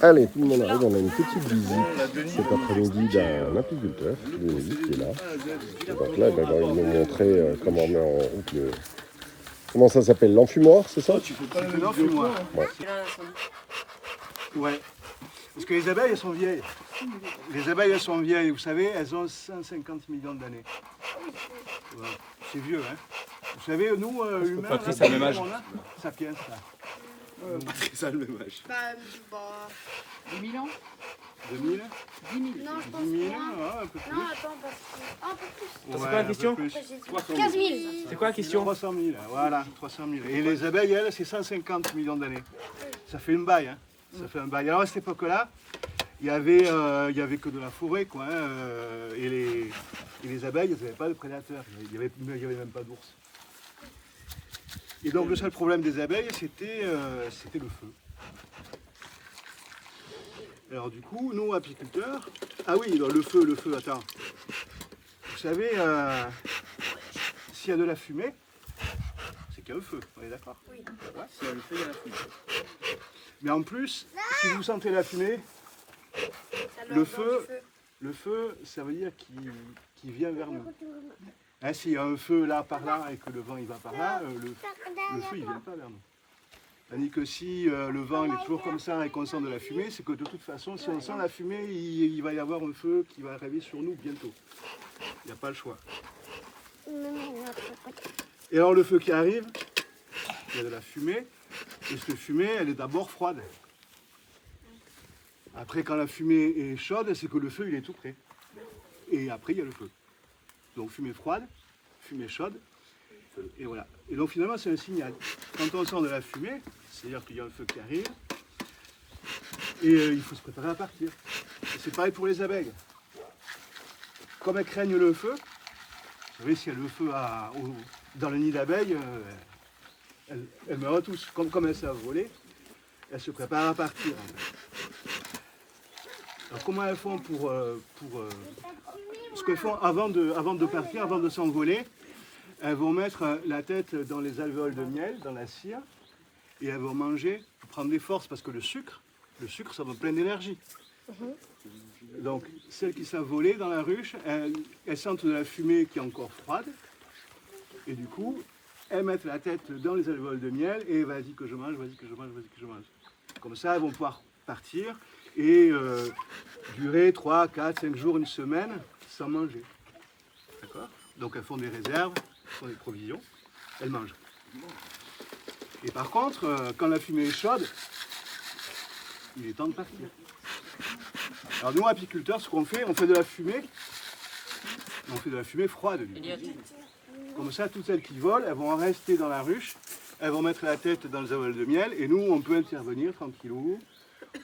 Allez, tout le monde arrive, on a une petite visite cet après-midi d'un apiculteur, Denis, qui est là. Et donc là, il va nous montrer comment on met en route le... Comment ça s'appelle? L'enfumoir, c'est ça? Tu peux pas le l'enfumoir. Ouais. Ouais. Parce que les abeilles, elles sont vieilles. Les abeilles, elles sont vieilles. Vous savez, elles ont 150 millions d'années. Ouais. C'est vieux, hein. Vous savez, nous, humains, Patrice a le même âge. Sapiens, là. Patrice a le même âge. 2000 ans 2000 10 000. Non, je pense 10 000, moins. ouais, un peu plus. Non, attends, parce que... un peu plus. C'est quoi la question? 15 000. C'est quoi la question? 300 000, voilà, 300 000. Et les abeilles, elles, c'est 150 millions d'années. Ça fait une baille, hein. Ça fait un bail. Alors à cette époque-là, il y avait que de la forêt, quoi. Hein, et les abeilles, elles n'avaient pas de prédateurs. Il n'y avait même pas d'ours. Et donc le seul problème des abeilles, c'était le feu. Alors du coup, nous, apiculteurs... Ah oui, alors, le feu, attends. Vous savez, s'il y a de la fumée, c'est qu'il y a un feu, on est d'accord? Oui. Ouais, s'il y a le feu, il y a la fumée. Mais en plus, si vous sentez la fumée, le feu, ça veut dire qu'il vient vers nous. Hein, s'il y a un feu là, par là, et que le vent il va par là, le feu il ne vient pas vers nous. Tandis que si le vent il est toujours comme ça et qu'on sent de la fumée, c'est que de toute façon, si on sent la fumée, il va y avoir un feu qui va arriver sur nous bientôt. Il n'y a pas le choix. Et alors le feu qui arrive, il y a de la fumée, et cette fumée, elle est d'abord froide. Après, quand la fumée est chaude, c'est que le feu il est tout près. Et après, il y a le feu. Donc fumée froide, fumée chaude, et voilà. Et donc finalement, c'est un signal. Quand on sent de la fumée, c'est-à-dire qu'il y a un feu qui arrive, et il faut se préparer à partir. Et c'est pareil pour les abeilles. Comme elles craignent le feu, vous savez, s'il y a le feu dans le nid d'abeilles, elles meurent tous. Comme elles savent voler, elles se préparent à partir. En fait. Alors comment elles font pour ce qu'elles font avant de partir, avant de s'envoler, elles vont mettre la tête dans les alvéoles de miel, dans la cire, et elles vont manger pour prendre des forces, parce que le sucre, ça donne plein d'énergie. Donc celles qui savent voler dans la ruche, elles sentent de la fumée qui est encore froide, et du coup, elles mettent la tête dans les alvéoles de miel, et vas-y que je mange, vas-y que je mange, vas-y que je mange. Comme ça, elles vont pouvoir partir et durer 3, 4, 5 jours, une semaine sans manger. D'accord? Donc elles font des réserves, elles font des provisions, elles mangent. Et par contre, quand la fumée est chaude, il est temps de partir. Alors nous, apiculteurs, ce qu'on fait, on fait de la fumée, on fait de la fumée froide. Comme ça, toutes celles qui volent, elles vont rester dans la ruche, elles vont mettre la tête dans les alvéoles de miel, et nous, on peut intervenir tranquillou.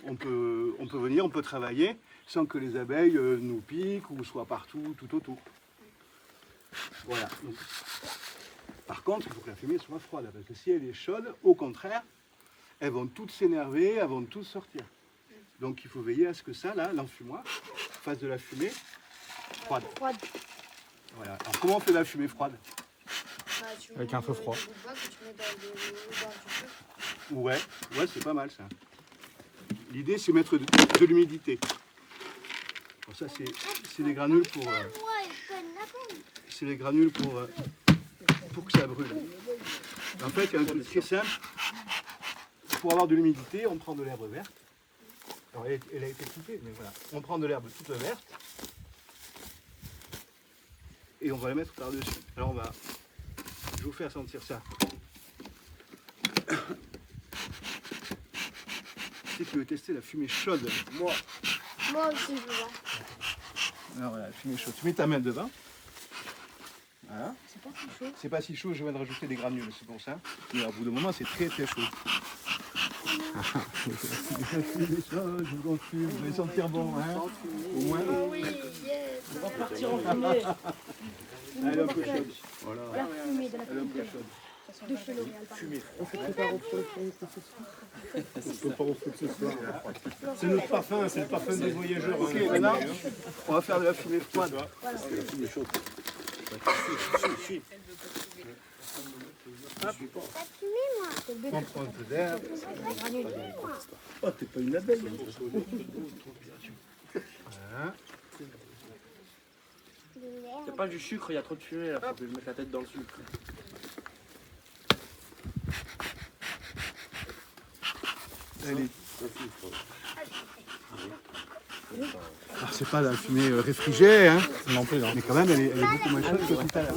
On peut venir, on peut travailler sans que les abeilles nous piquent ou soient partout, tout autour. Voilà. Donc, par contre, il faut que la fumée soit froide, parce que si elle est chaude, au contraire, elles vont toutes s'énerver, elles vont toutes sortir. Donc il faut veiller à ce que ça, là, l'enfumoir, fasse de la fumée froide. Voilà. Alors comment on fait de la fumée froide? Avec un feu froid. Ouais, c'est pas mal ça. L'idée, c'est mettre de l'humidité. Bon, ça, c'est des granules pour... c'est des granules pour que ça brûle. En fait, il y a un truc très simple. Pour avoir de l'humidité, on prend de l'herbe verte. Alors, elle a été coupée, mais voilà. On prend de l'herbe toute verte. Et on va la mettre par-dessus. Alors, je vais vous faire sentir ça. Qui veut tester la fumée chaude? Moi aussi, je vois. Alors voilà, la fumée chaude. Tu mets ta main devant. Voilà. C'est pas si chaud. C'est pas si chaud, je viens de rajouter des granules, c'est pour ça. Mais au bout d'un moment, c'est très très chaud. Vous allez sentir bon, hein? Au moins. Oui, yes. On va partir en fumée. Elle est un peu chaude. Voilà. La fumée de la Elle est un peu chaude. de chez L'Oréal. C'est notre parfum, c'est le parfum des voyageurs. Ok, maintenant, on va faire de la fumée froide. Empreinte d'air. Oh, t'es pas une abeille. Voilà. Il n'y a pas du sucre, il y a trop de fumée, là, faut que je mette la tête dans le sucre. Alors, c'est pas la fumée réfrigérée, hein, Non plus, non. mais quand même, elle est beaucoup moins chaude que tout à l'heure.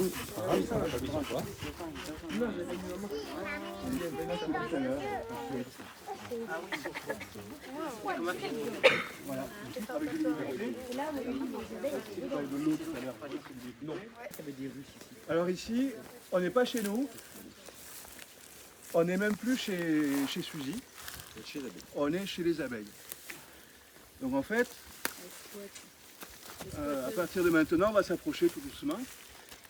Alors ici, on n'est pas chez nous, on n'est même plus chez Suzy, on est chez les abeilles. Donc en fait, à partir de maintenant, on va s'approcher tout doucement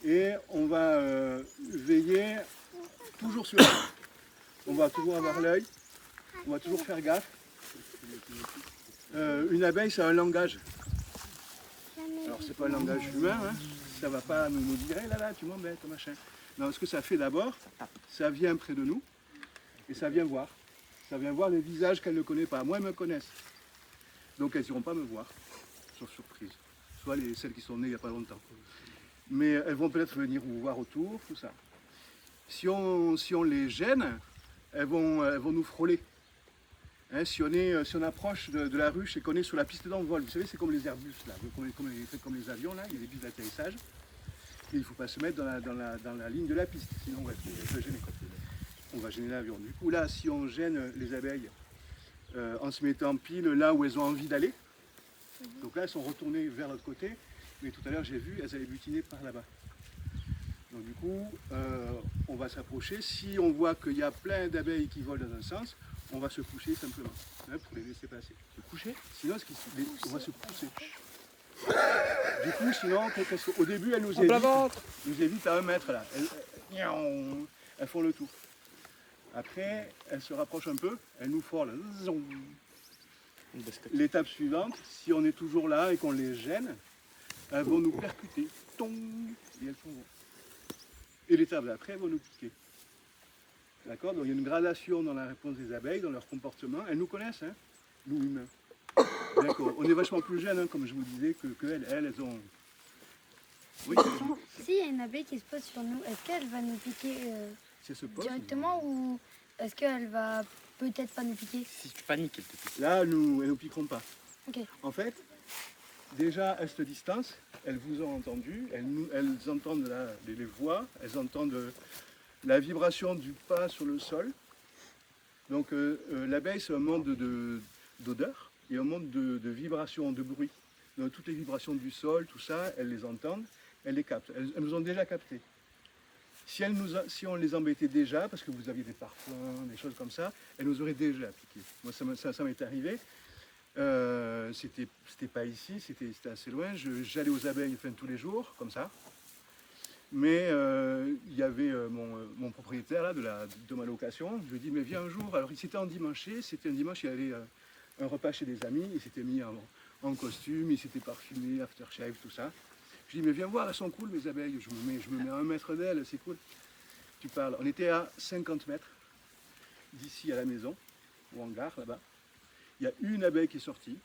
et on va veiller toujours sur elle. On va toujours avoir l'œil, on va toujours faire gaffe. Une abeille, c'est un langage. Alors c'est pas un langage humain, hein. Ça va pas nous dire hey, là, tu m'embêtes, machin. Non, ce que ça fait d'abord, ça vient près de nous et ça vient voir. Ça vient voir les visages qu'elle ne connaît pas. Moi, elles me connaissent. Donc elles n'iront pas me voir, sur surprise. Soit celles qui sont nées il n'y a pas longtemps. Mais elles vont peut-être venir vous voir autour, tout ça. Si on les gêne, elles vont nous frôler. Hein, si on approche de la ruche et qu'on est sur la piste d'envol, vous savez, c'est comme les Airbus, là, comme les avions, là, il y a des pistes d'atterrissage. Et il ne faut pas se mettre dans la ligne de la piste, sinon on va être gêné. On va gêner l'avion. Du coup, là, si on gêne les abeilles en se mettant pile là où elles ont envie d'aller, donc là, elles sont retournées vers l'autre côté, mais tout à l'heure, j'ai vu, elles allaient butiner par là-bas. Donc du coup, on va s'approcher. Si on voit qu'il y a plein d'abeilles qui volent dans un sens, on va se coucher simplement, hein, pour les laisser passer. Se coucher? Sinon, on va se pousser. Du coup, sinon, au début, elles nous évitent à 1 mètre là. Elles font le tour. Après, elles se rapprochent un peu, elles nous frôlent. L'étape suivante, si on est toujours là et qu'on les gêne, elles vont nous percuter. Tong, et elles s'en vont. Et l'étape d'après, elles vont nous piquer. D'accord? Donc il y a une gradation dans la réponse des abeilles, dans leur comportement. Elles nous connaissent, hein, nous humains. D'accord. On est vachement plus jeunes, hein, comme je vous disais, que elles. Elles ont. Oui. S'il y a une abeille qui se pose sur nous, est-ce qu'elle va nous piquer Si elle se pose, directement ou est-ce qu'elle va peut-être pas nous piquer? Si tu paniques, elle te pique. là, elles ne nous piqueront pas. Ok. En fait, déjà, elles se distancent, elles vous ont entendu, elles entendent les voix, elles entendent la vibration du pas sur le sol. Donc l'abeille, c'est un monde d'odeur et un monde de vibrations, de bruit. Donc toutes les vibrations du sol, tout ça, elles les entendent, elles les captent. Elles nous ont déjà captés. Si on les embêtait déjà, parce que vous aviez des parfums, des choses comme ça, elles nous auraient déjà piqué. Moi, ça m'est arrivé. C'était pas ici, c'était assez loin. J'allais aux abeilles tous les jours, comme ça. Mais il y avait mon propriétaire là, de ma location. Je lui ai dit, mais viens un jour. Alors, c'était un dimanche, il y avait un repas chez des amis. Il s'était mis en costume, il s'était parfumé, aftershave, tout ça. Je lui ai dit, mais viens voir, elles sont cool mes abeilles. Je me mets à 1 mètre d'elles, c'est cool. Tu parles. On était à 50 mètres d'ici à la maison, au hangar là-bas. Il y a une abeille qui est sortie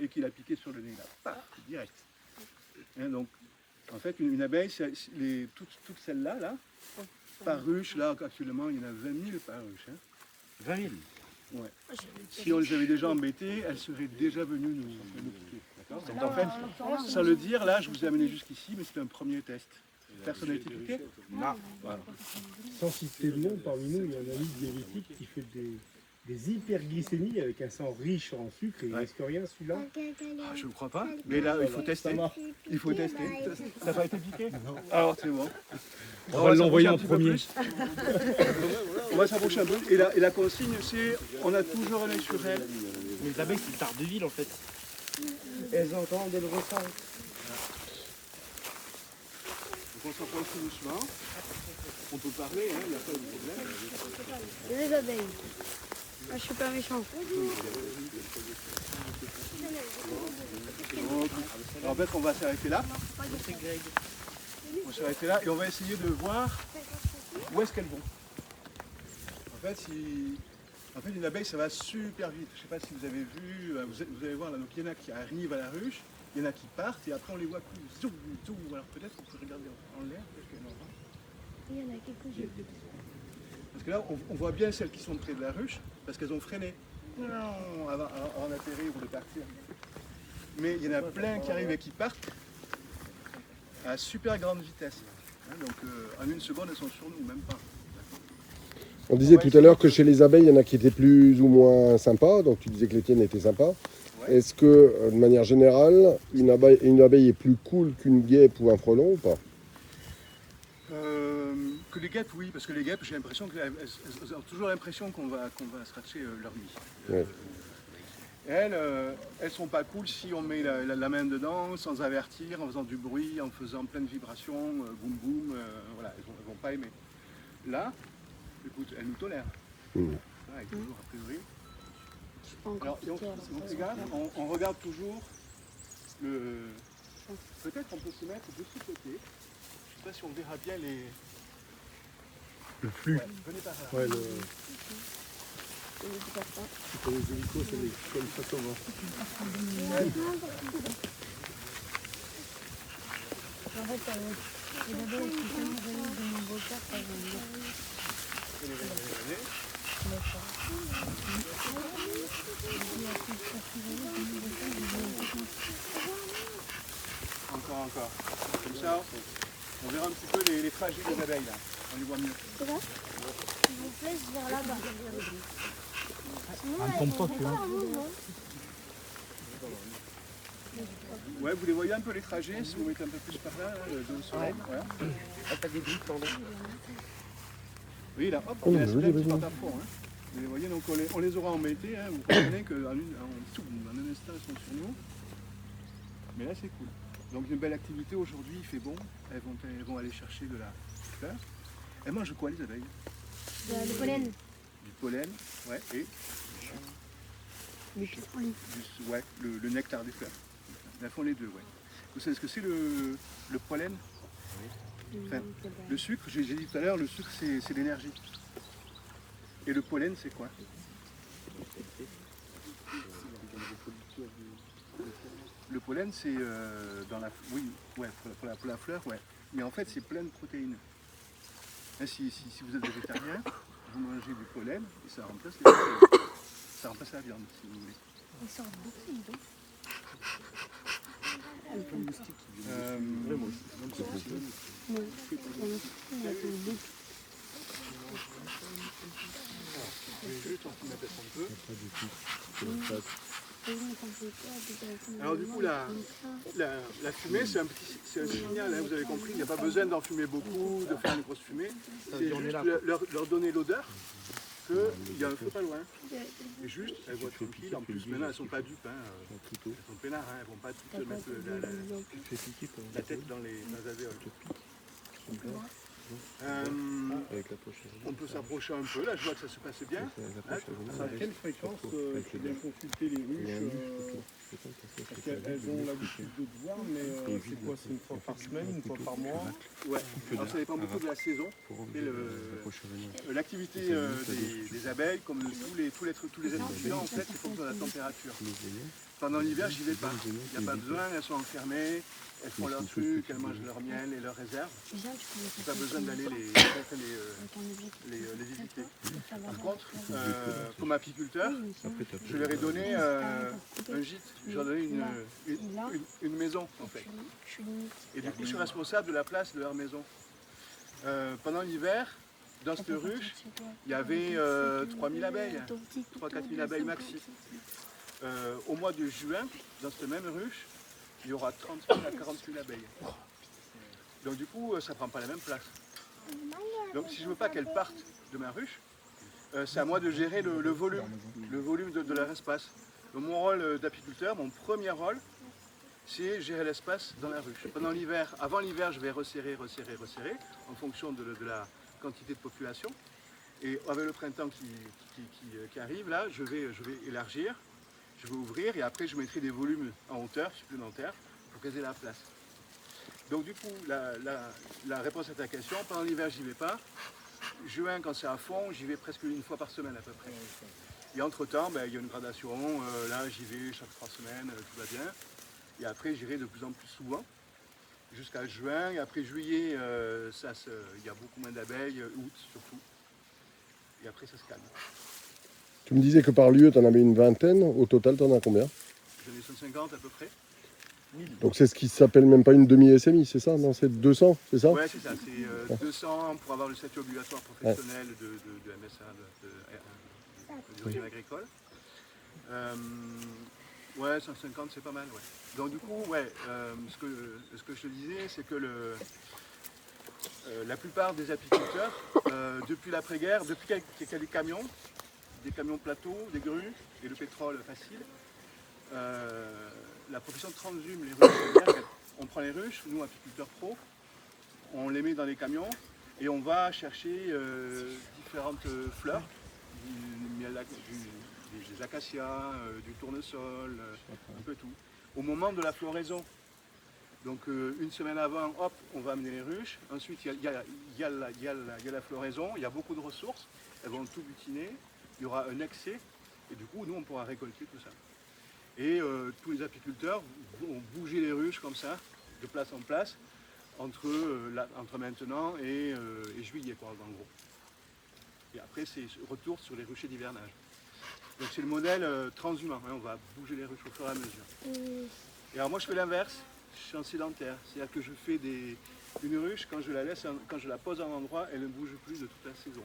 et qui l'a piqué sur le nez là. Paf, direct. Hein, donc, en fait, une abeille, toutes celles-là, là, par ruche, là, actuellement, il y en a 20 000 par ruche. Hein. 20 000. Ouais. Si on les avait déjà embêtées, elles seraient déjà venues nous piquer. D'accord? Donc, en fait, sans le dire, là, je vous ai amené jusqu'ici, mais c'est un premier test. Personne n'a été piqué? Non. Voilà. Sans citer le nom, parmi nous, il y a un ami diabétique qui fait des hyperglycémies avec un sang riche en sucre et il ne risque rien celui-là. Ah, je ne crois pas, mais là, il faut tester. Il faut tester. Ça n'a pas été piqué? Alors, c'est bon. On va l'envoyer en s'approcher un petit peu premier. plus. On va s'approcher un peu. Et la consigne, c'est on a toujours un œil sur elle. Mais les abeilles, c'est Tardeville en fait. Elles entendent, elles ressentent. Donc on s'approche tout doucement. On peut parler, il n'y a pas de problème. C'est les abeilles. Moi, je suis pas méchant. Donc, en fait, on va s'arrêter là. On va s'arrêter là et on va essayer de voir où est-ce qu'elles vont. En fait, une abeille, ça va super vite. Je ne sais pas si vous avez vu, vous allez voir, là, donc il y en a qui arrivent à la ruche, il y en a qui partent, et après on les voit plus. Zoom, zoom. Alors peut-être qu'on peut regarder en l'air, peut-être qu'il y en aura. Il y en a quelques-unes. Parce que là, on voit bien celles qui sont près de la ruche, parce qu'elles ont freiné avant d'atterrir ou de partir. Mais il y en a plein qui arrivent et qui partent à super grande vitesse. Hein, donc en une seconde, elles sont sur nous, même pas. On disait tout à l'heure que chez les abeilles, il y en a qui étaient plus ou moins sympas. Donc tu disais que les tiennes étaient sympas. Ouais. Est-ce que, de manière générale, une abeille est plus cool qu'une guêpe ou un frelon ou pas? Que les guêpes, oui, parce que les guêpes, j'ai l'impression qu'elles ont toujours l'impression qu'on va scratcher leur nid. Ouais. Elles sont pas cool si on met la main dedans sans avertir, en faisant du bruit, en faisant plein de vibrations, boum boum, voilà, elles vont pas aimer. Là, écoute, elles nous tolèrent. Voilà, toujours a priori. Je suis pas encore Alors, piquée, alors on ça, regarde, on regarde toujours le. Peut-être on peut se mettre de ce côté. Je sais pas si on verra bien les. Le flux. Ouais, venez par là. Ouais, je ne sais pas ça. pour les hélicos, c'est comme ça souvent. En fait, les abeilles qui sont venues de mon beau-père, ça veut dire. Encore. Comme ça, on verra un petit peu les fragiles des abeilles là. On les voit mieux. C'est vrai? S'il vous plaît, je vers là-bas. Sinon, Ah, elles tombe vont pas, tu faire vois. un mouvement. Ouais, vous les voyez un peu les trajets, si vous mettez un peu plus par là, le dos au soleil. Voilà. Ah, t'as des briques, pardon. Oui, là, hop, Oh, il y a vas-y, plein vas-y. qui partent à fond. Hein. Vous les voyez, donc on les aura embêtés. Hein. Vous comprenez qu'en un instant, elles sont sur nous. Mais là, c'est cool. Donc une belle activité aujourd'hui, il fait bon. Elles vont aller chercher de la fleur. Elles mangent quoi, les abeilles? Le pollen. Du pollen, ouais, et Les pissenlits. ouais, le nectar des fleurs. Elles font les deux, ouais. Vous savez ce que c'est le pollen? Enfin, le sucre, j'ai dit tout à l'heure, le sucre c'est l'énergie. Et le pollen, c'est quoi? Le pollen, c'est dans la... Oui, ouais, pour la fleur, ouais. Mais en fait, c'est plein de protéines. Hein, si vous êtes végétarien, vous mangez du pollen et ça remplace les protéines. Ça remplace la viande, si vous voulez. Ils sortent beaucoup, dis donc. Juste en mettre un peu. Alors du coup, la fumée, c'est un signal, hein, vous avez compris, il n'y a pas besoin d'en fumer beaucoup, de faire une grosse fumée. C'est juste leur donner l'odeur qu'il y a un feu pas loin. Et juste, elles voient tranquille, en plus maintenant elles ne sont pas dupes, hein, elles sont peinards, hein, elles ne vont pas toutes mettre la tête dans les alvéoles. On peut s'approcher un peu, là je vois que ça se passe bien. À quelle fréquence tu viens consulter les ruches parce qu'elles ont l'habitude de te voir, mais c'est quoi? C'est une fois par semaine, une fois par mois? Ouais, alors ça dépend beaucoup de la saison. L'activité des abeilles, comme tous les êtres vivants, en fait, c'est fonction de la température. Pendant l'hiver, j'y vais pas. Il n'y a pas besoin, elles sont enfermées, elles font leur truc, elles mangent leur miel et leurs réserves. Il n'y a pas besoin d'aller les visiter. Par contre, comme apiculteur, je leur ai donné un gîte, je leur ai donné une maison en fait. Et du coup, je suis responsable de la place de leur maison. Pendant l'hiver, dans cette ruche, il y avait 3000 abeilles, 3-4 000 abeilles maxi. Au mois de juin, dans cette même ruche, il y aura 30 000 à 40 000 abeilles. Donc du coup, ça ne prend pas la même place. Donc si je ne veux pas qu'elles partent de ma ruche, c'est à moi de gérer le volume de leur espace. Donc, mon rôle d'apiculteur, mon premier rôle, c'est gérer l'espace dans la ruche. Pendant l'hiver, avant l'hiver, je vais resserrer en fonction de la quantité de population. Et avec le printemps qui arrive, là, je vais élargir. Je vais ouvrir et après je mettrai des volumes en hauteur supplémentaires pour qu'elles aient la place. Donc du coup, la réponse à ta question, pendant l'hiver j'y vais pas. juin, quand c'est à fond, j'y vais presque une fois par semaine à peu près. Et entre-temps, il y a une gradation. Là, j'y vais chaque 3 semaines, tout va bien. Et après, j'irai de plus en plus souvent, jusqu'à juin. Et après juillet, il y a beaucoup moins d'abeilles, août surtout. Et après, ça se calme. Tu me disais que par lieu, tu en avais une vingtaine. Au total, tu en as combien? J'en ai 150 à peu près. Donc c'est ce qui s'appelle même pas une demi-SMI, c'est ça? Non, c'est 200, c'est ça? Ouais, c'est ça. C'est 200 pour avoir le statut obligatoire professionnel de MSA, de régime agricole. Ouais, 150, c'est pas mal. Ouais. Donc du coup, ce que je te disais, c'est que la plupart des apiculteurs, depuis l'après-guerre, depuis qu'il y a des camions plateaux, des grues et le pétrole facile, la profession transhume les ruches. On prend les ruches, nous apiculteurs pro, on les met dans les camions et on va chercher différentes fleurs, des acacias, du tournesol, un peu tout, au moment de la floraison. Donc une semaine avant, hop, on va amener les ruches. Ensuite, il y a la floraison, il y a beaucoup de ressources, elles vont tout butiner, il y aura un excès, et du coup, nous, on pourra récolter tout ça. Et tous les apiculteurs vont bouger les ruches comme ça, de place en place, entre maintenant et juillet, quoi, en gros. Et après, c'est retour sur les ruchers d'hivernage. Donc c'est le modèle transhumain, hein, on va bouger les ruches au fur et à mesure. Et alors moi, je fais l'inverse, je suis en sédentaire, c'est-à-dire que je fais une ruche, quand je la pose à un endroit, elle ne bouge plus de toute la saison.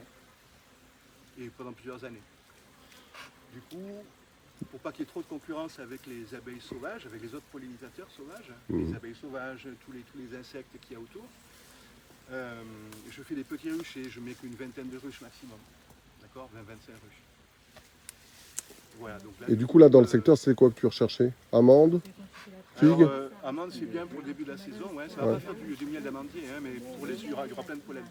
Et pendant plusieurs années. Du coup, pour pas qu'il y ait trop de concurrence avec les abeilles sauvages, avec les autres pollinisateurs sauvages, les abeilles sauvages, tous les insectes qu'il y a autour, je fais des petits ruches et je mets qu'une vingtaine de ruches maximum. D'accord, 20-25 ruches. Voilà, donc là, Et du coup, là, dans le secteur, c'est quoi que tu recherchais? Amandes? Figues? Amandes, c'est bien pour le début de la saison, ouais. Ça va pas faire du miel d'amandier, hein, mais pour il y aura plein de pollen.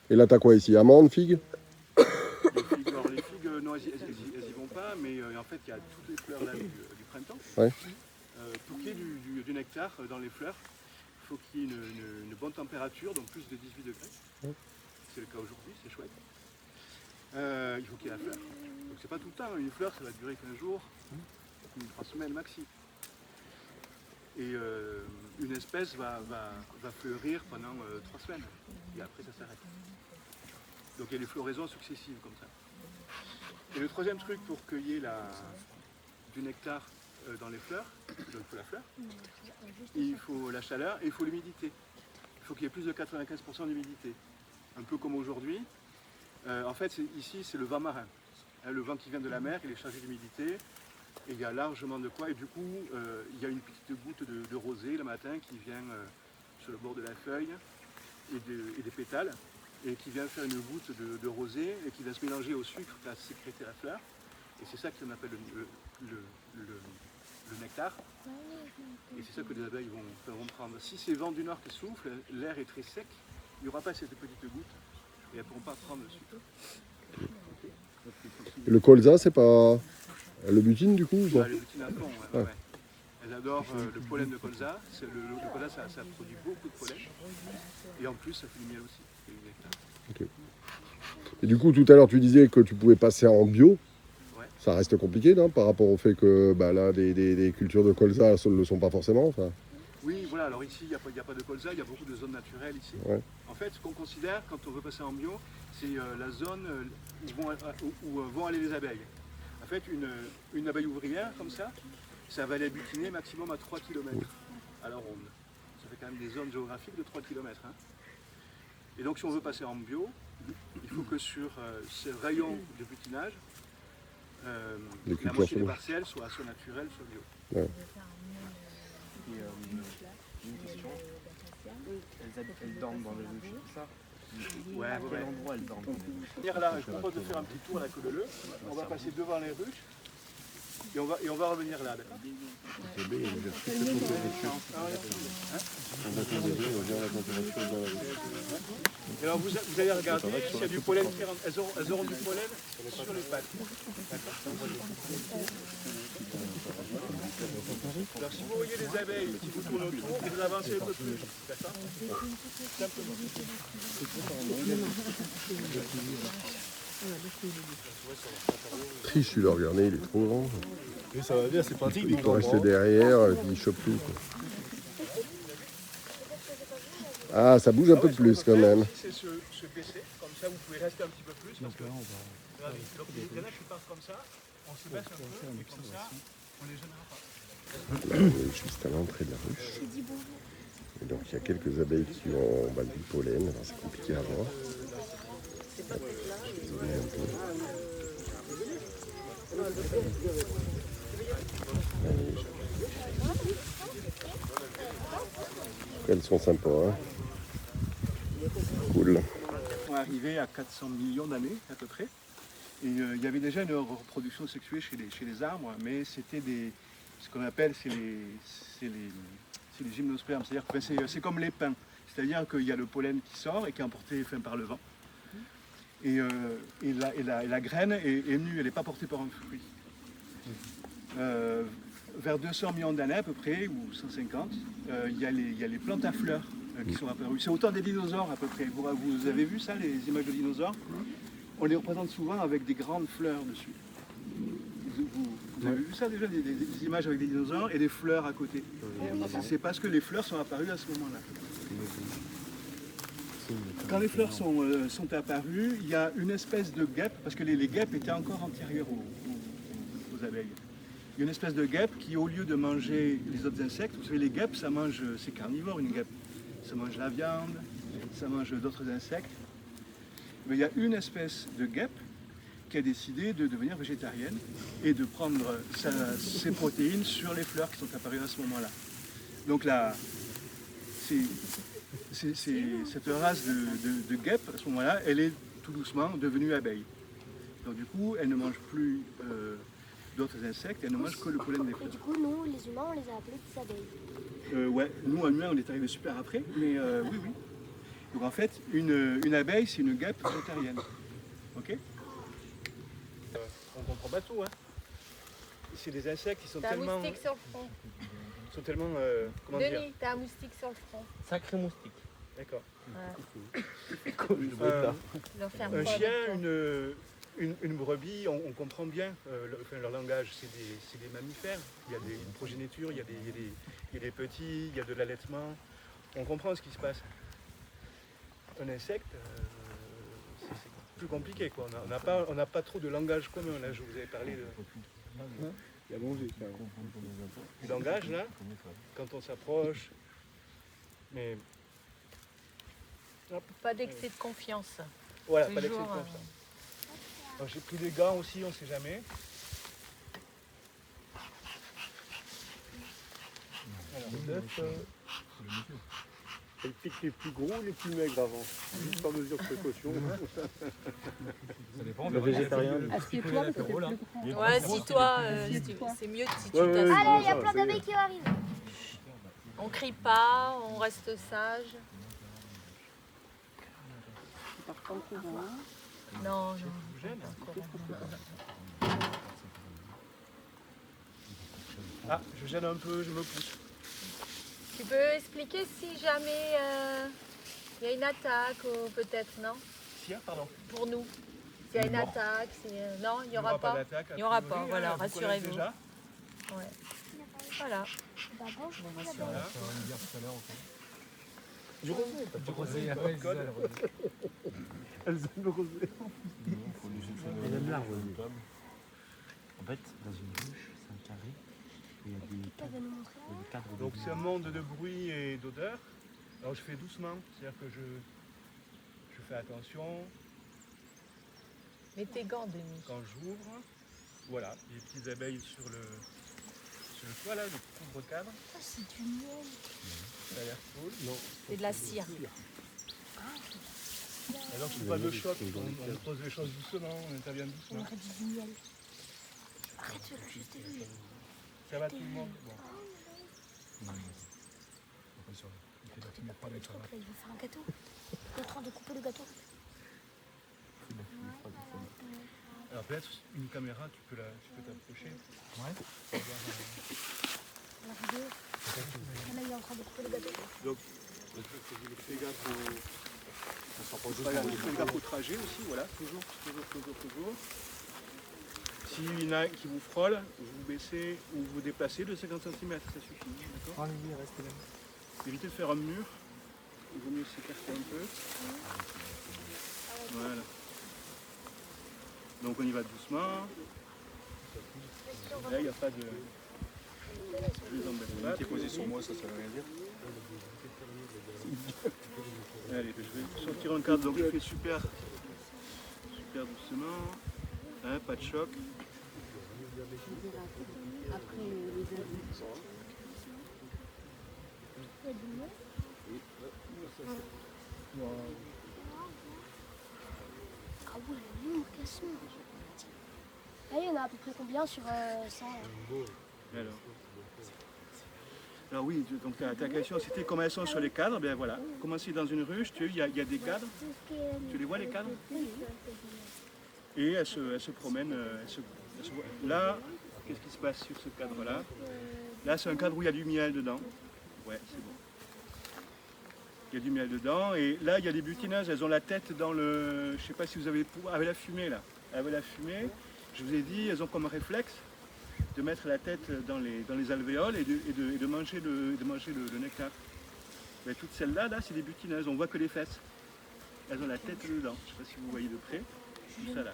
Et là, t'as quoi ici? Amandes, figues? Les figues, non, elles y vont pas, mais en fait, il y a toutes les fleurs là, du printemps. Ouais. Pour qu'il y ait du nectar dans les fleurs, il faut qu'il y ait une bonne température, donc plus de 18 degrés. Ouais. C'est le cas aujourd'hui, c'est chouette. Il faut qu'il y ait la fleur. Donc c'est pas tout le temps, une fleur, ça va durer 15 jours, 3 semaines maxi. Et une espèce va fleurir pendant 3 semaines, et après ça s'arrête. Donc il y a des floraisons successives comme ça. Et le troisième truc pour cueillir du nectar dans les fleurs, donc il faut la fleur, il faut la chaleur et il faut l'humidité. Il faut qu'il y ait plus de 95% d'humidité. Un peu comme aujourd'hui. En fait, ici, c'est le vent marin. Le vent qui vient de la mer, il est chargé d'humidité. Et il y a largement de quoi. Et du coup, il y a une petite goutte de rosée le matin qui vient sur le bord de la feuille et des pétales. Et qui vient faire une goutte de rosée et qui va se mélanger au sucre qu'a sécrété la fleur. Et c'est ça qu'on appelle le nectar. Et c'est ça que les abeilles vont prendre. Si c'est vent du nord qui souffle, l'air est très sec, il n'y aura pas cette petite goutte et elles ne pourront pas prendre le sucre. Et le colza, c'est pas le butine du coup ou pas? Le butine à fond, ouais. Elles adorent le pollen de colza. Le colza, ça produit beaucoup de pollen. Et en plus, ça fait du miel aussi. Okay. Et du coup, tout à l'heure, tu disais que tu pouvais passer en bio. Ouais. Ça reste compliqué, non, par rapport au fait que là, des cultures de colza ne le sont pas forcément. Enfin. Oui, voilà. Alors ici, il n'y a pas de colza, il y a beaucoup de zones naturelles ici. Ouais. En fait, ce qu'on considère quand on veut passer en bio, c'est la zone où vont aller les abeilles. En fait, une abeille ouvrière comme ça va aller butiner maximum à 3 km à la ronde. Ça fait quand même des zones géographiques de 3 km. Hein. Et donc, si on veut passer en bio, il faut que sur ce rayon de butinage, la moitié des parcelles soit naturelle, soit bio. Ouais. Et une question. Elles dorment dans les ruches, c'est ça? À quel endroit elles dorment? Là, je propose de faire un petit tour à la queue de l'œuf. On va passer devant les ruches et on va revenir là, d'accord? Et alors vous allez regarder s'il y a du pollen qui rentre. Elles auront du pollen sur les pattes. D'accord. Alors si vous voyez les abeilles qui vous tournent autour, vous avancez un peu plus. D'accord ? Simplement. Si celui-là, regardez, il est trop grand. Oui, ça va bien, c'est pratique. Il peut rester derrière, et puis il chope tout. Quoi. Ah, ça bouge un peu plus quand même. C'est se baisser, comme ça vous pouvez rester un petit peu plus. Parce que les grainages qui partent comme ça, on se baisse un peu, et comme ça, on les gênera pas. Là, on est juste à l'entrée de la ruche. Et donc il y a quelques abeilles qui ont du pollen, alors c'est compliqué à voir. Hop, je vais zoomer un peu. Elles sont sympas, hein. Cool. On est arrivé à 400 millions d'années à peu près. Et il y avait déjà une reproduction sexuée chez les arbres, mais c'était ce qu'on appelle les gymnospermes. C'est-à-dire que c'est comme les pins. C'est-à-dire qu'il y a le pollen qui sort et qui est emporté par le vent. Et la graine est nue, elle n'est pas portée par un fruit. Vers 200 millions d'années à peu près, ou 150, il y a les plantes à fleurs qui sont apparues. C'est autant des dinosaures à peu près. Vous avez vu ça, les images de dinosaures? On les représente souvent avec des grandes fleurs dessus. Vous avez vu ça déjà, des images avec des dinosaures et des fleurs à côté? C'est parce que les fleurs sont apparues à ce moment-là. Quand les fleurs sont apparues, il y a une espèce de guêpe, parce que les guêpes étaient encore antérieures aux abeilles. Il y a une espèce de guêpe qui, au lieu de manger les autres insectes, vous savez, les guêpes, c'est carnivore une guêpe. Ça mange la viande, ça mange d'autres insectes. Mais il y a une espèce de guêpe qui a décidé de devenir végétarienne et de prendre ses protéines sur les fleurs qui sont apparues à ce moment-là. Donc là, cette race de guêpe, à ce moment-là, elle est tout doucement devenue abeille. Donc du coup, elle ne mange plus d'autres insectes, elle ne mange que le pollen des fleurs. Et du coup, nous, les humains, on les a appelés des abeilles. Ouais, nous, humains, on est arrivé super après, mais oui. Donc en fait, une abeille, c'est une guêpe végétarienne. Ok? On comprend pas tout, hein. C'est des insectes qui sont T'as un tellement... moustique sur le front. sont tellement... comment dire? Denis, t'as un moustique sur le front. Sacré moustique. D'accord. L'enferme Un pas chien, avec toi. une brebis, on comprend bien leur langage, c'est des mammifères. Il y a une progéniture, il y a des petits, il y a de l'allaitement. On comprend ce qui se passe. Un insecte, c'est plus compliqué, quoi. On n'a pas trop de langage commun. Là, je vous avais parlé du langage, là, quand on s'approche. Mais Pas d'excès de confiance. voilà, pas d'excès de Toujours, confiance. Alors, j'ai pris des gants aussi, on ne sait jamais. Alors, Elle pique les plus gros ou les plus maigres avant? Juste par mesure de précaution. Ça dépend. Le végétarien. Assieds-toi parce que c'est plus grand. Ouais, si toi, c'est mieux si tu Ouais, t'assieds. Allez, il y a ça, plein c'est- d'abeilles qui arrivent. On crie pas, on reste sage. Par contre, courant. Non, non. Ah, je gêne un peu, je me pousse. Tu peux expliquer si jamais il y a une attaque ou peut-être, non? Si, pardon. Pour nous. S'il y a une attaque, non, il n'y aura pas. d'attaque. Il n'y aura pas, voilà, Vous connaissez rassurez-vous. déjà. Ouais. Voilà. Bah bon, je trouve Rassurez-vous. Voilà. Du rosé, t'as Du rosé, après, c'est ça, le rosé. Elles aiment le rosé. Elle aime l'arbre. En fait, dans une ruche, c'est un carré. Et il y a des pas de nous montrer. cadres de Donc c'est un monde de bruit et d'odeur. Alors je fais doucement, c'est-à-dire que je fais attention Mets tes gants, Denis. quand j'ouvre. Voilà, les petites abeilles sur le toit là, le couvre-cadre. Ah, c'est du miel. Ça a l'air cool. C'est de la cire. Alors je fais pas de choc, on pose les choses doucement, on intervient On doucement. aurait dit du miel. Arrête, je t'ai vu. Ça va tout le monde. Bon. Je crois que là, il veut faire un gâteau. Il est en train de couper le gâteau. Alors peut-être une caméra, tu peux t'approcher. Ouais. Pour voir, vidéo. Là, il est en train de couper le gâteau. Fais gaffe au trajet aussi, voilà, toujours. S'il y en a qui vous frôlent, vous baissez ou vous déplacez de 50 cm, ça suffit. D'accord ? Évitez de faire un mur, il vaut mieux s'écarter un peu. Voilà. Donc on y va doucement. Là, il n'y a pas de... Je les embête pas. T'es posé sur moi, ça veut rien dire. Allez, je vais sortir un cadre, donc je fais super doucement, hein, pas de choc. Après, les adultes. Ah ouais, le cassement. Ah, il y en a à peu près combien sur ça Alors oui, donc ta question c'était comment elles sont sur les cadres. Ben voilà, commencer dans une ruche, il y a des cadres. Tu les vois les cadres? Et elles se promènent. Là, qu'est-ce qui se passe sur ce cadre-là? Là, c'est un cadre où il y a du miel dedans. Ouais, c'est bon. Il y a du miel dedans. Et là, il y a des butineuses. Elles ont la tête dans le... Je ne sais pas si vous avez... Avec la fumée, là. Avec la fumée, je vous ai dit, elles ont comme réflexe de mettre la tête dans les alvéoles et de manger le nectar. Mais toutes celles-là, là, c'est des butineuses. On voit que les fesses. Elles ont la tête dedans. Je ne sais pas si vous voyez de près. Tout ça, là.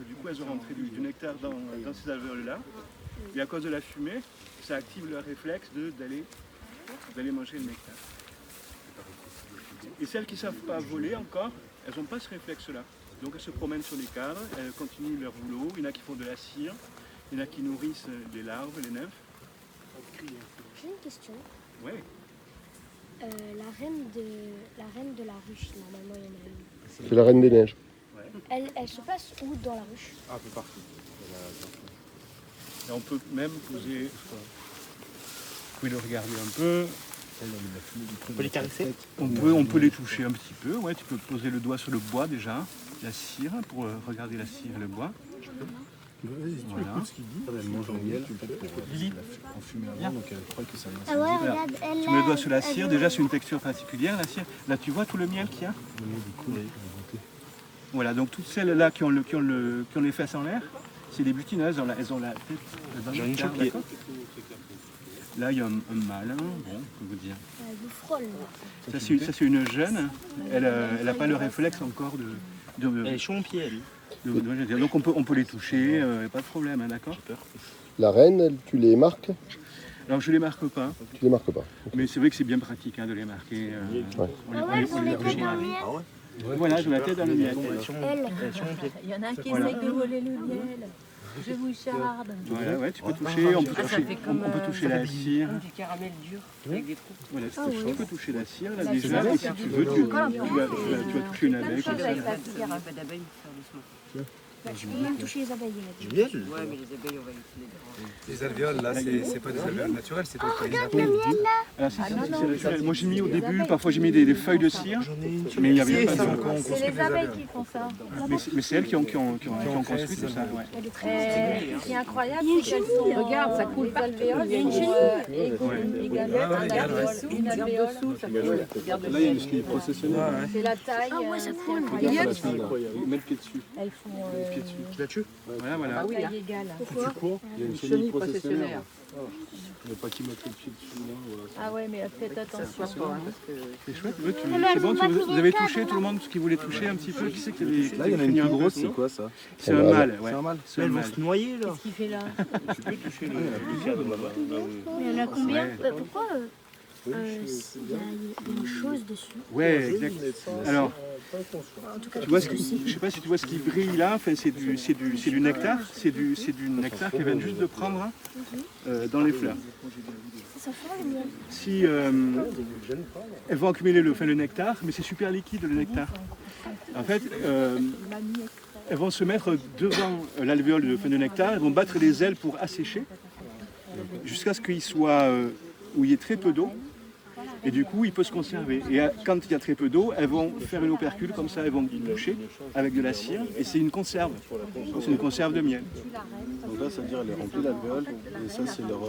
Du coup, elles ont rentré du nectar dans ces alvéoles-là. Et à cause de la fumée, ça active leur réflexe d'aller manger le nectar. Et celles qui ne savent pas voler encore, elles n'ont pas ce réflexe-là. Donc elles se promènent sur les cadres, elles continuent leur boulot. Il y en a qui font de la cire, il y en a qui nourrissent les larves, les nymphes. J'ai une question. Oui. La reine de la ruche, normalement, il y en a une. C'est la Reine des Neiges. Elle se passe où dans la ruche? Un peu partout. Et on peut même poser, vous pouvez le regarder un peu. On peut les caresser? On peut les toucher un petit peu, ouais, tu peux poser le doigt sur le bois déjà, la cire, pour regarder la cire et le bois. Voilà. Elle mange en miel, en fumée avant, donc elle croit que ça marche. Ah ouais, regarde, elle Tu mets le doigt sur la cire, déjà c'est une texture particulière, la cire. Là tu vois tout le miel qu'il y a? Voilà, donc toutes celles-là qui ont les fesses en l'air, c'est des butineuses, elles ont la tête dans le nectar, d'accord? Là il y a un mâle, bon, on peut vous dire. Elle vous frôle. Ça c'est une jeune, elle n'a pas le réflexe encore Elle est chaud en pied, elle. donc on peut les toucher, pas de problème, hein, d'accord? La reine, tu les marques? Alors je les marque pas, Tu les marques pas. mais c'est vrai que c'est bien pratique hein, de les marquer. On les touche. Voilà, je la tête dans le miel. Il y en a un qui essaye de voler le miel. Je vous charde. Voilà, ouais, tu peux toucher, on peut toucher la cire. Du caramel dur avec des trous. Voilà, tu peux toucher la cire, là déjà, et si tu veux, tu vas toucher une abeille comme ça. Avec la cire, un peu d'abeilles, faire doucement. Tu peux même toucher les abeilles. Du miel? Ouais, mais les abeilles, on va utiliser Les alvéoles, là, c'est pas des alvéoles naturelles, c'est toi qui les appelles. Alors, c'est naturel. Moi j'ai mis au début, parfois j'ai mis des feuilles de cire, mais il n'y avait pas de... C'est les abeilles qui font ça. Mais c'est elles qui ont construit tout ça, ouais. Ce qui est incroyable, c'est qu'elles sont... Regarde, ça coule les alvéoles, également un alvéole dessous, ça coule. Là, il y a une ski processionnelle. C'est la taille, c'est Incroyable. incroyable. Mets le pied dessus. Elles font Tu la tues? Voilà. taille égale. Tu cours, il y a une chenille processionnaire. Il ne faut pas qu'il mette le pied dessus. Ah ouais, mais faites attention. C'est chouette, ouais, c'est bon, vous avez touché tout le monde, ce qui voulait toucher un petit peu, qui sait qu'il y a des... Là, il y en a une plus grosse, c'est quoi ça? C'est un mâle, ouais. C'est un mâle. C'est un Elles vont mâle. se noyer là. Qu'est-ce qu'il fait là? Tu peux toucher le là-bas. Mais il y en a combien? Ouais. Pourquoi il y a une chose dessus? Ouais, exact. Alors, En tout cas, tu vois je ne sais pas si tu vois ce qui brille là, enfin, c'est du nectar, c'est du nectar qu'elles viennent juste de prendre dans les fleurs. ça fait le miel. Si elles vont accumuler le nectar, mais c'est super liquide le nectar. En fait, elles vont se mettre devant l'alvéole de nectar, elles vont battre les ailes pour assécher, jusqu'à ce qu'il soit où il y ait très peu d'eau. Et du coup, il peut se conserver. Et quand il y a très peu d'eau, elles vont faire une opercule comme ça, elles vont boucher avec de la cire. Et c'est une conserve. C'est une conserve de miel. Donc là, ça veut dire qu'elle est remplie l'alvéole, et ça, c'est leur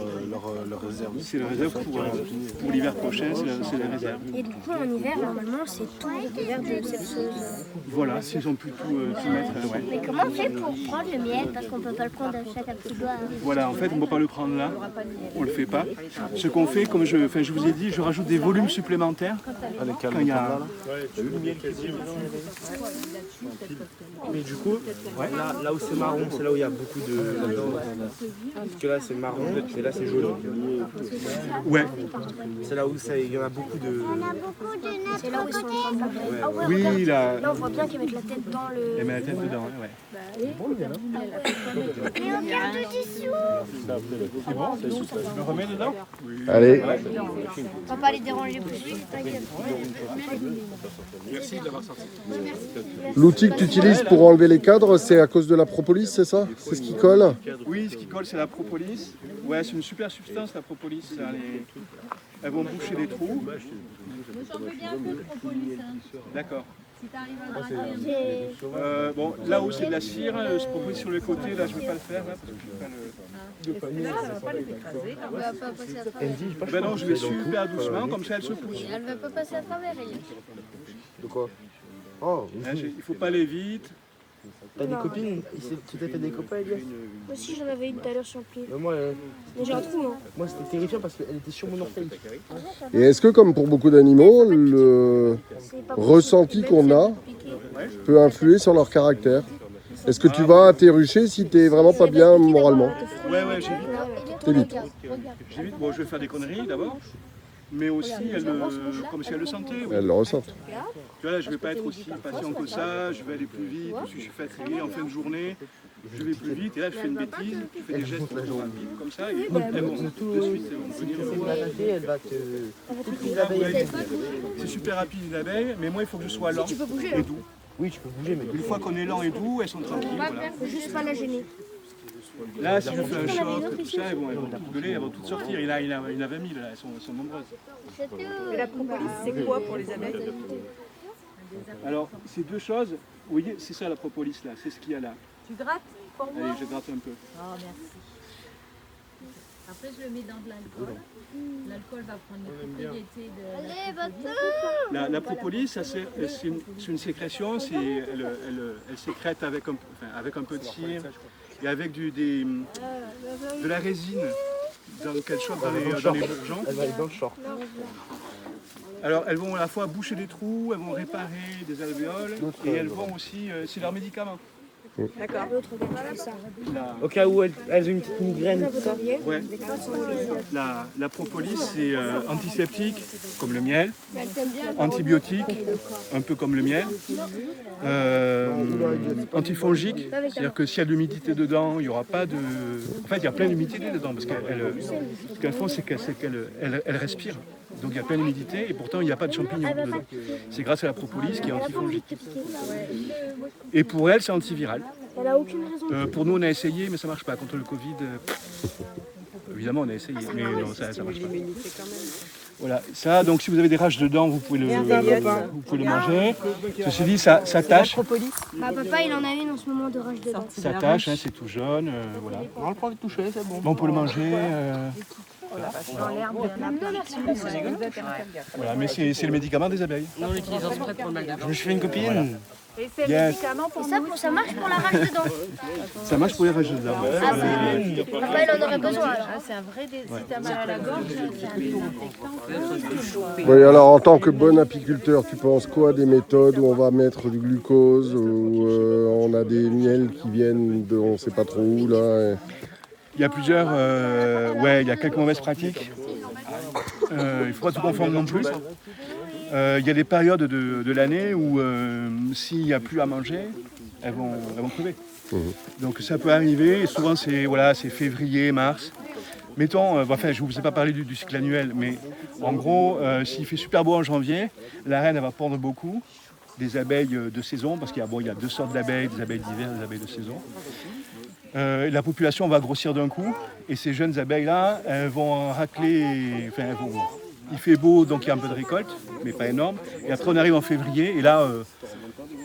réserve. C'est la réserve pour l'hiver prochain, c'est la réserve. Et du coup, en hiver, normalement, c'est tout recouvert de cette chose. Voilà, s'ils ont pu tout mettre, ouais. Mais comment on fait pour prendre le miel? Parce qu'on peut pas le prendre à chaque petit doigt. Voilà, en fait, on ne peut pas le prendre là, on le fait pas. Ce qu'on fait, comme je vous ai dit, je rajoute des volumes supplémentaires. Quand il y a... Mais du coup, là où c'est marron, c'est là où il y a beaucoup de... Parce que là c'est marron et là c'est jaune. Ouais. C'est là où il y en a beaucoup de... C'est là où ils sont en train de pleurer. Ah ouais, Oui, regarde. là... Là, on voit bien qu'ils mettent la tête dans le... Elle met la tête dedans, ouais. Mais regarde le dessous. Je me remets dedans? Allez, On va pas les déranger plus vite, t'inquiète. Merci de l'avoir sorti. l'outil que tu utilises pour enlever les cadres, c'est à cause de la propolis, c'est ça? C'est ce qui colle? Oui, ce qui colle, c'est la propolis. Ouais, c'est une super substance, la propolis. Elles vont boucher les trous. J'en veux bien un peu de propolis. D'accord. Si t'arrives à gratter. Bon, là où c'est de la cire, ce propolis sur le côté, là, je ne vais pas le faire, là, parce que je vais pas le... Ça va pas les écraser. Elle va pas passer à travers. Ben non, je vais super doucement, comme ça elle se pousse. Elle va pas passer à travers, elle. De quoi? Oh, Hein, il faut pas aller vite. t'as des copines? Tu t'es fait des copains, Elias? Moi aussi, j'en avais une tout à l'heure sur le pied. Moi, Mais j'ai un trou, hein. moi c'était terrifiant parce qu'elle était sur mon orteil. Et est-ce que, comme pour beaucoup d'animaux, le C'est pas ressenti qu'on a peut influer sur leur caractère? Est-ce que tu vas à tes ruchers si t'es vraiment pas bien moralement? Ouais, j'évite. T'évites. J'évite. Bon, je vais faire des conneries d'abord. Mais aussi, comme si elle le sentait. Ouais. Elles le ressentent. Tu vois, là, je vais pas être aussi patient que ça, je vais aller plus vite. Si je suis fatigué en fin de journée, je vais plus vite. Et là, je fais une bêtise, je fais des gestes trop rapides comme ça. Et elles vont de suite, elles vont venir me voir. Elle va te... C'est super rapide une abeille, mais moi, il faut que je sois lent et doux. Oui, tu peux bouger, mais... Une fois qu'on est lent et doux, elles sont tranquilles. Voilà. Faut juste pas la gêner. Là, si je fais un choc, tout ça, elles vont toutes gueuler, elles vont toutes sortir. Il y en a 20 000, là, elles sont nombreuses. Et la propolis, c'est quoi pour les abeilles? Alors, c'est deux choses. Vous voyez, c'est ça la propolis, là, c'est ce qu'il y a là. Tu grattes pour moi? Allez, je gratte un peu. Oh, merci. Après, je le mets dans de l'alcool. L'alcool va prendre les propriétés de... Allez, La propolis, ça, c'est une sécrétion, elle sécrète avec un peu de cire et avec de la résine qu'elle chope dans les bourgeons. Elle va aller dans le short. Alors, elles vont à la fois boucher des trous, elles vont réparer des alvéoles et elles vont aussi, c'est leur médicament. D'accord. Au cas où elles ont une petite migraine, tout ça. Ouais. La propolis, c'est antiseptique, comme le miel, antibiotique, un peu comme le miel, antifongique, c'est-à-dire que s'il y a de l'humidité dedans, il n'y aura pas de... En fait, il y a plein d'humidité dedans, parce ce qu'elles font, c'est qu'elles respirent. Donc il y a plein d'humidité et pourtant il n'y a pas de champignons dedans. C'est grâce à la propolis qui est antifongique. Et pour elle, c'est antiviral. Elle a aucune raison. Pour nous, on a essayé, mais ça ne marche pas. Contre le Covid, évidemment, on a essayé, mais non, ça ne marche pas. Voilà, ça, donc si vous avez des rages dedans, vous pouvez le manger. Ceci dit, ça tâche. Bah, papa, il en a une en ce moment de rage dedans. Ça tâche, hein, c'est tout jaune, voilà. On n'a pas envie de toucher, c'est bon. Bon, on peut le manger. Dans l'herbe, il y en a plein. Voilà, mais c'est le médicament des abeilles. Non, on l'utilise en spray pour le mal de gorge. Je me suis fait une copine. Voilà. Et c'est Yes. le médicament pour nous. Ça marche pour la rage dedans. Ça marche pour les rages dedans. Ah bah, papa, il en aurait besoin alors. Ah, c'est un vrai... Si t'as mal à la gorge, c'est un désinfectant. Oui, alors en tant que bon apiculteur, tu penses quoi des méthodes où on va mettre du glucose, où on a des miels qui viennent de on ne sait pas trop où là Il y a plusieurs... il y a quelques mauvaises pratiques. Il ne faut pas tout confondre non plus. Il y a des périodes de l'année où s'il n'y a plus à manger, elles vont crever. Donc ça peut arriver, et souvent c'est février, mars. Mettons, je ne vous ai pas parlé du cycle annuel, mais en gros, s'il fait super beau en janvier, la reine elle va pondre beaucoup, des abeilles de saison, parce qu'il y a deux sortes d'abeilles, des abeilles d'hiver et des abeilles de saison. La population va grossir d'un coup, et ces jeunes abeilles-là, elles vont racler, il fait beau, donc il y a un peu de récolte, mais pas énorme. Et après, on arrive en février, et là,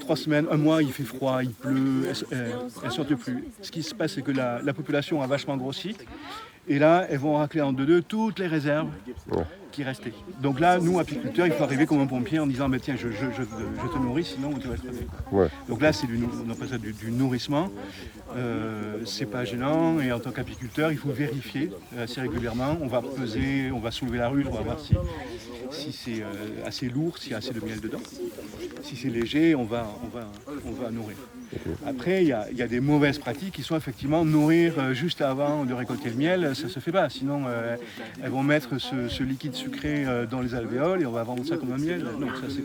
3 semaines, un mois, il fait froid, il pleut, elles ne sortent plus. Ce qui se passe, c'est que la population a vachement grossi. Et là, elles vont racler en deux toutes les réserves qui restaient. Donc là, nous, apiculteurs, il faut arriver comme un pompier en disant tiens, je te nourris, sinon tu vas crever. Ouais. Donc là, on appelle ça du nourrissement. C'est pas gênant. Et en tant qu'apiculteur, il faut vérifier assez régulièrement. On va peser, on va soulever la ruche, on va voir si c'est assez lourd, s'il y a assez de miel dedans. Si c'est léger, on va nourrir. Après, il y a des mauvaises pratiques qui sont effectivement nourrir juste avant de récolter le miel, ça ne se fait pas. Sinon, elles vont mettre ce liquide sucré dans les alvéoles et on va vendre ça comme un miel. Non, ça c'est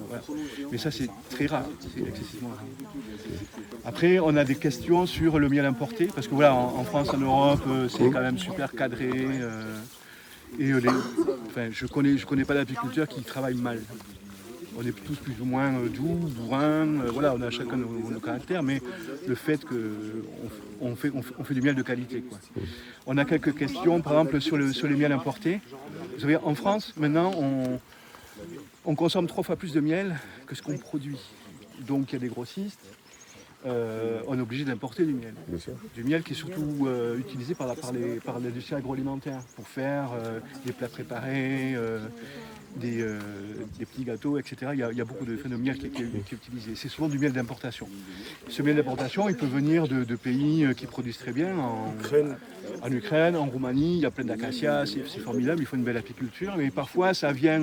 voilà. Mais ça c'est très rare, c'est excessivement rare. Après, on a des questions sur le miel importé, parce que voilà, en France, en Europe, c'est quand même super cadré. Je connais pas d'apiculteurs qui travaillent mal. On est tous plus ou moins doux, bourrins, voilà, on a chacun nos caractères, mais le fait qu'on fait du miel de qualité, quoi. On a quelques questions, par exemple, sur les miels importés. Vous savez, en France, maintenant, on consomme 3 fois plus de miel que ce qu'on produit. Donc, il y a des grossistes. On est obligé d'importer du miel. Du miel qui est surtout utilisé par l'industrie agroalimentaire pour faire des plats préparés, des petits gâteaux, etc. Il y a beaucoup de miel qui est utilisé. C'est souvent du miel d'importation. Ce miel d'importation, il peut venir de pays qui produisent très bien. En Ukraine, en Roumanie, il y a plein d'acacias, c'est formidable, il faut une belle apiculture. Mais parfois, ça vient,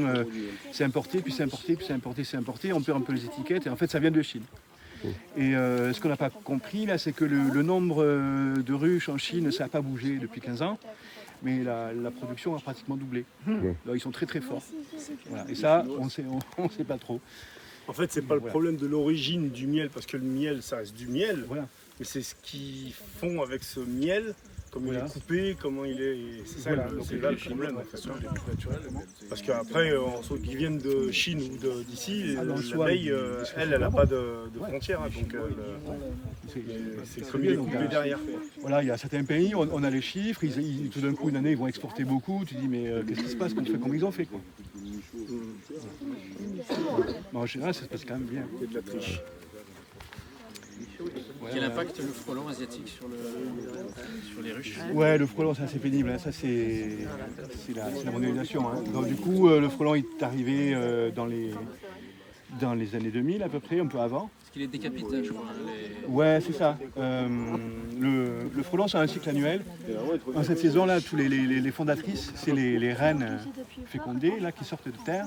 c'est importé, puis c'est importé, puis c'est importé, c'est importé. On perd un peu les étiquettes et en fait, ça vient de Chine. Et ce qu'on n'a pas compris là, c'est que le nombre de ruches en Chine, ça n'a pas bougé depuis 15 ans, mais la production a pratiquement doublé. Alors, ils sont très très forts. Voilà. Et ça, on ne sait pas trop. En fait, c'est pas le problème de l'origine du miel, parce que le miel, ça reste du miel. Voilà. Mais c'est ce qu'ils font avec ce miel, comment il est coupé, comment il est. C'est ça, c'est là le problème en fait. Parce qu'après, ceux qui viennent de Chine ou d'ici, l'abeille, elle n'a pas de frontières, hein, donc c'est comme il est coupé derrière. Voilà, il y a certains pays, on a les chiffres, tout d'un coup, une année, ils vont exporter beaucoup. Tu dis, mais qu'est-ce qui se passe, comment ils ont fait, quoi. Mais en général, ça se passe quand même bien. Il y a de la triche. Quel impact le frelon asiatique sur les ruches? Ouais, le frelon, c'est assez pénible. Hein. Ça, c'est la mondialisation. Hein. Donc, du coup, le frelon est arrivé dans les années 2000 à peu près, un peu avant. Parce qu'il est décapité, je crois. Ouais, c'est ça. Le frelon, c'est un cycle annuel. Dans cette saison-là, tous les fondatrices, c'est les reines fécondées là, qui sortent de terre.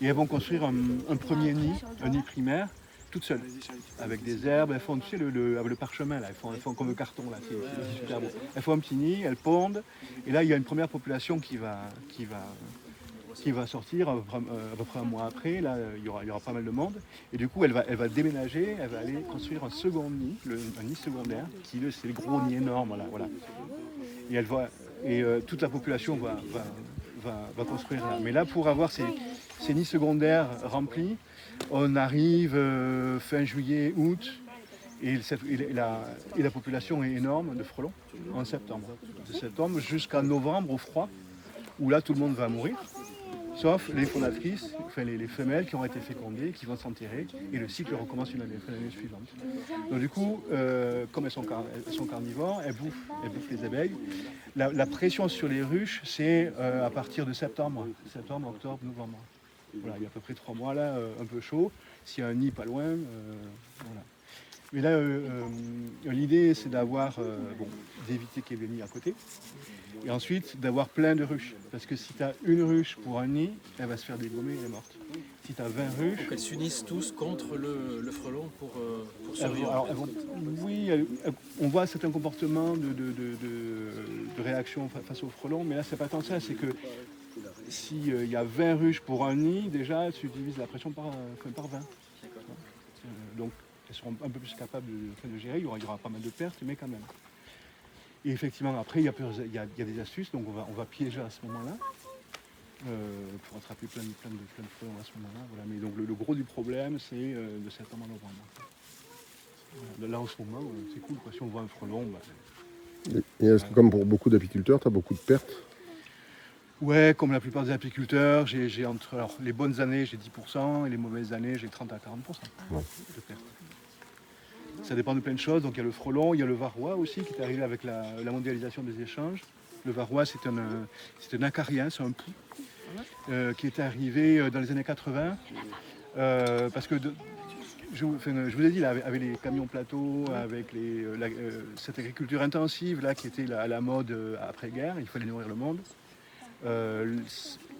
Et elles vont construire un premier nid, un nid primaire, toutes seules, avec des herbes. Elles font, tu sais, le parchemin, là. Elles font comme le carton, là. C'est super beau. Elles font un petit nid, elles pondent. Et là, il y a une première population qui va sortir à peu près un mois après. Là, il y aura pas mal de monde. Et du coup, elle va déménager, elle va aller construire un second nid, un nid secondaire, c'est le gros nid énorme. Voilà. Et toute la population va construire là. Mais là, pour avoir ces nids secondaires remplis, on arrive fin juillet, août, et la population est énorme de frelons en septembre. De septembre jusqu'à novembre au froid, où là, tout le monde va mourir. Sauf les fondatrices, enfin les femelles qui ont été fécondées, qui vont s'enterrer, et le cycle recommence l'année suivante. Donc du coup, comme elles sont carnivores, elles bouffent les abeilles. La pression sur les ruches, c'est à partir de septembre, octobre, novembre. Voilà, il y a à peu près 3 mois là, un peu chaud. S'il y a un nid pas loin, voilà. Mais là, l'idée, c'est d'éviter qu'il y ait des nids à côté. Et ensuite, d'avoir plein de ruches. Parce que si tu as une ruche pour un nid, elle va se faire dégommer, elle est morte. Si tu as 20 ruches... Donc elles s'unissent tous contre le frelon pour survivre. On voit certains comportements de réaction face au frelon, mais là, c'est pas tant ça. C'est que s'il y a 20 ruches pour un nid, déjà, tu divises la pression par 20. Donc, elles seront un peu plus capables de gérer. Il y aura pas mal de pertes, mais quand même. Et effectivement, après, il y a des astuces, donc on va piéger à ce moment-là, pour attraper plein de frelons à ce moment-là. Voilà. Mais donc le gros du problème, c'est de septembre à novembre. Voilà. Là, en ce moment, c'est cool, quoi. Si on voit un frelon... Et est-ce que, comme pour beaucoup d'apiculteurs, tu as beaucoup de pertes? Ouais, comme la plupart des apiculteurs, j'ai entre alors, les bonnes années, j'ai 10% et les mauvaises années, j'ai 30 à 40% de perte. Ça dépend de plein de choses. Donc il y a le frelon, il y a le varroa aussi qui est arrivé avec la mondialisation des échanges. Le varroa, c'est un acarien, c'est un poux qui est arrivé dans les années 80 parce que je vous ai dit, là, avec les camions plateaux, avec cette agriculture intensive là, qui était à la mode après-guerre, il fallait nourrir le monde.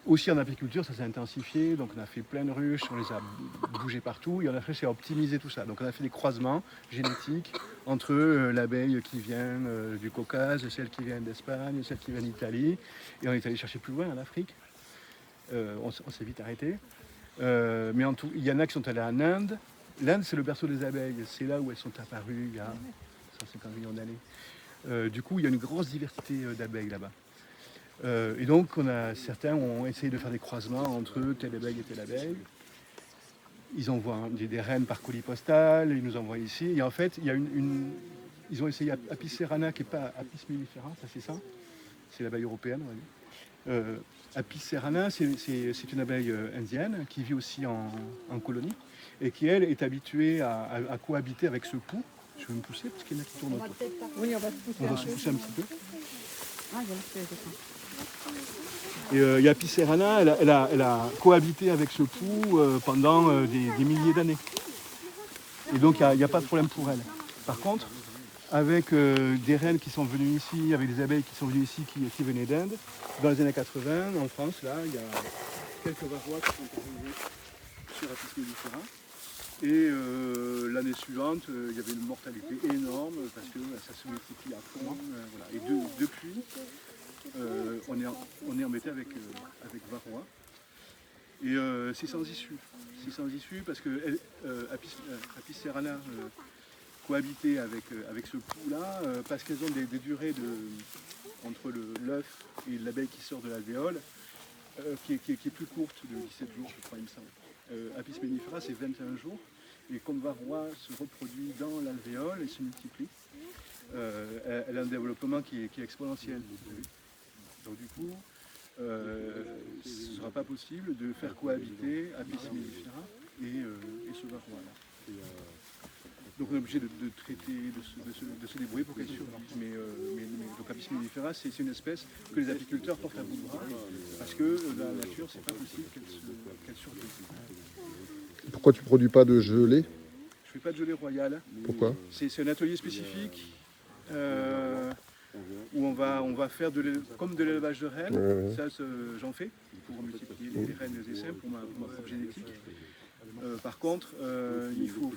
Aussi en apiculture, ça s'est intensifié, donc on a fait plein de ruches, on les a bougées partout et on a cherché à optimiser tout ça. Donc on a fait des croisements génétiques entre l'abeille qui vient du Caucase, celle qui vient d'Espagne, celle qui vient d'Italie, et on est allé chercher plus loin en Afrique. On s'est vite arrêté. Mais en tout, il y en a qui sont allés en Inde. L'Inde, c'est le berceau des abeilles, c'est là où elles sont apparues il y a 150 millions d'années. Du coup, il y a une grosse diversité d'abeilles là-bas. Et donc, certains ont essayé de faire des croisements entre telle abeille et telle abeille. Ils envoient des reines par colis postal, ils nous envoient ici. Et en fait, il y a ils ont essayé Apis cerana, qui n'est pas Apis mellifera, ça c'est ça. C'est l'abeille européenne, on va dire. Apis cerana, c'est une abeille indienne qui vit aussi en colonie et qui, elle, est habituée à cohabiter avec ce poux. Je vais me pousser parce qu'il y en a qui tournent autour. Oui, on va se pousser. On va se pousser un petit peu. Ah, il y a le feu, Et Apis cerana, elle a cohabité avec ce poux pendant des milliers d'années. Et donc il n'y a pas de problème pour elle. Par contre, avec des reines qui sont venues ici, avec des abeilles qui sont venues ici, qui venaient d'Inde, dans les années 80, en France, là, il y a quelques varrois qui sont arrivés sur Apis mellifera. Et l'année suivante, il y avait une mortalité énorme parce que ça se multiplie à fond. Voilà. Et depuis, on est embêté avec varroa. Et c'est sans issue. C'est sans issue parce que Apis cerana cohabiter avec ce poux-là, parce qu'elles ont des durées entre l'œuf et l'abeille qui sort de l'alvéole, qui est plus courte, de 17 jours, je crois, il me semble. Apis mellifera, c'est 21 jours. Et comme varroa se reproduit dans l'alvéole et se multiplie, elle a un développement qui est exponentiel. Donc du coup, ce ne sera pas possible de faire cohabiter Apis mellifera et ce varroa-là. Donc on est obligé de traiter, de se débrouiller pour qu'elle survive. Mais donc Apis mellifera, c'est une espèce que les apiculteurs portent à bout de bras, parce que dans la nature, c'est pas possible qu'elle survive. Pourquoi tu ne produis pas de gelée? Je ne fais pas de gelée royale. Pourquoi? C'est un atelier spécifique où on va faire comme de l'élevage de rennes. Ouais. Ça, j'en fais pour multiplier les rennes et les essaims pour ma propre génétique. Par contre, il faut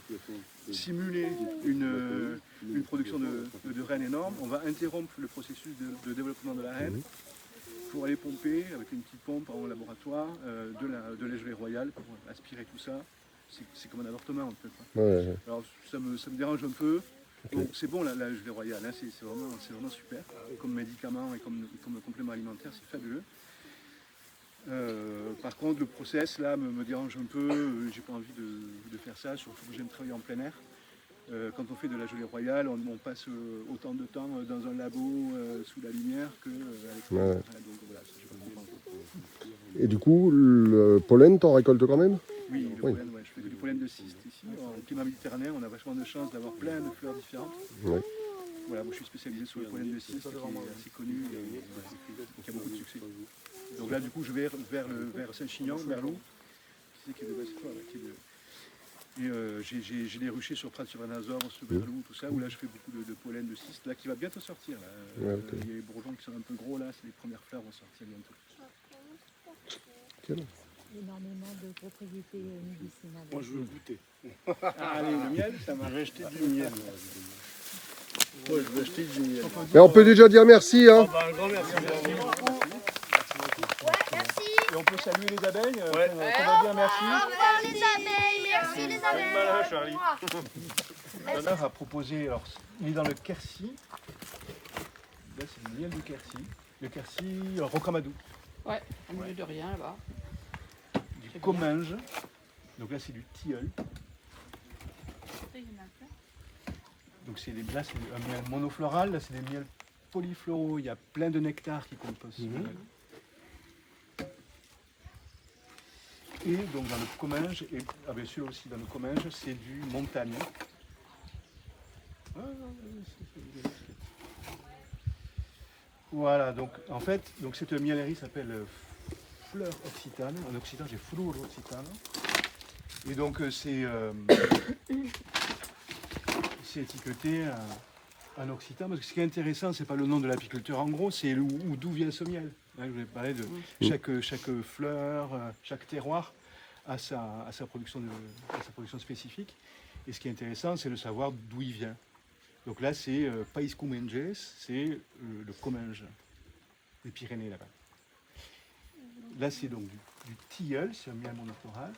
simuler une production de rennes énorme. On va interrompre le processus de développement de la reine pour aller pomper avec une petite pompe en laboratoire de la gelée royale pour aspirer tout ça. C'est comme un avortement en fait. Ouais. Alors ça me dérange un peu. Okay. C'est bon la gelée royale, hein, c'est vraiment super. Comme médicament et comme complément alimentaire, c'est fabuleux. Par contre, le process là me dérange un peu. J'ai pas envie de faire ça, surtout que j'aime travailler en plein air. Quand on fait de la gelée royale, on passe autant de temps dans un labo sous la lumière qu'à l'extérieur. Ouais. Donc voilà, ça, je comprends. Et du coup, le pollen, t'en récoltes quand même? Oui, le pollen, ouais. Je fais du pollen de cyste ici. En climat méditerranéen, on a vachement de chance d'avoir plein de fleurs différentes. Ouais. Voilà, moi je suis spécialisé sur le pollen de cyste, qui est assez connu et qui a beaucoup de succès. Donc là, du coup, je vais vers Saint-Chinian, vers l'eau. Qui est de Et j'ai des ruchers sur Prat-sur-Anazor, sur Berlou, tout ça, où là je fais beaucoup de pollen de cyste, là qui va bientôt sortir. Là. Ouais, okay. Il y a les bourgeons qui sont un peu gros là, c'est les premières fleurs vont sortir bientôt. Okay. Énormément de propriétés médicinales. Moi je veux goûter. Allez, le miel, ça m'a acheté du miel. Ouais, je veux acheter du miel. Mais on peut déjà dire merci, hein. Un grand merci. Et on peut saluer les abeilles. Ouais. Ça va bien, merci. Au revoir les abeilles, merci les abeilles. Voilà, Charlie. L'honneur a proposé, alors il est dans le Quercy. Là c'est le miel du Quercy. Le Quercy Rocamadour. Ouais, au milieu de rien là-bas. Du Comminges. Donc là c'est du tilleul. Donc là c'est un miel monofloral, là c'est des miels polyfloraux. Il y a plein de nectar qui composent. Et donc dans le Comminges, et avec celui-là aussi dans le Comminges, c'est du montagne. Voilà, donc en fait, donc cette miellerie s'appelle fleur occitane. En occitan, j'ai fleur occitane. Et donc c'est étiqueté en occitan, parce que ce qui est intéressant, c'est pas le nom de l'apiculteur en gros, c'est d'où vient ce miel. Hein, je vais parler de chaque fleur, chaque terroir a sa production spécifique. Et ce qui est intéressant, c'est de savoir d'où il vient. Donc là, c'est País Comminges, c'est le Comminges, les Pyrénées là-bas. Là, c'est donc du tilleul, c'est un miel monofloral.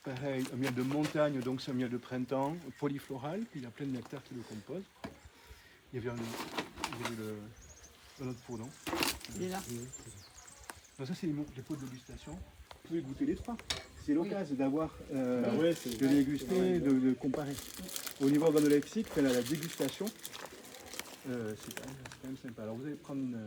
Pareil, un miel de montagne, donc c'est un miel de printemps, polyfloral, il y a plein de nectar qui le composent. Il y avait un autre pot, non? Il est là. Non, ça, c'est les pots de dégustation. Vous pouvez goûter les trois. C'est l'occasion d'avoir, de déguster, de comparer. Au niveau organoleptique, la dégustation, c'est quand même sympa. Alors vous allez prendre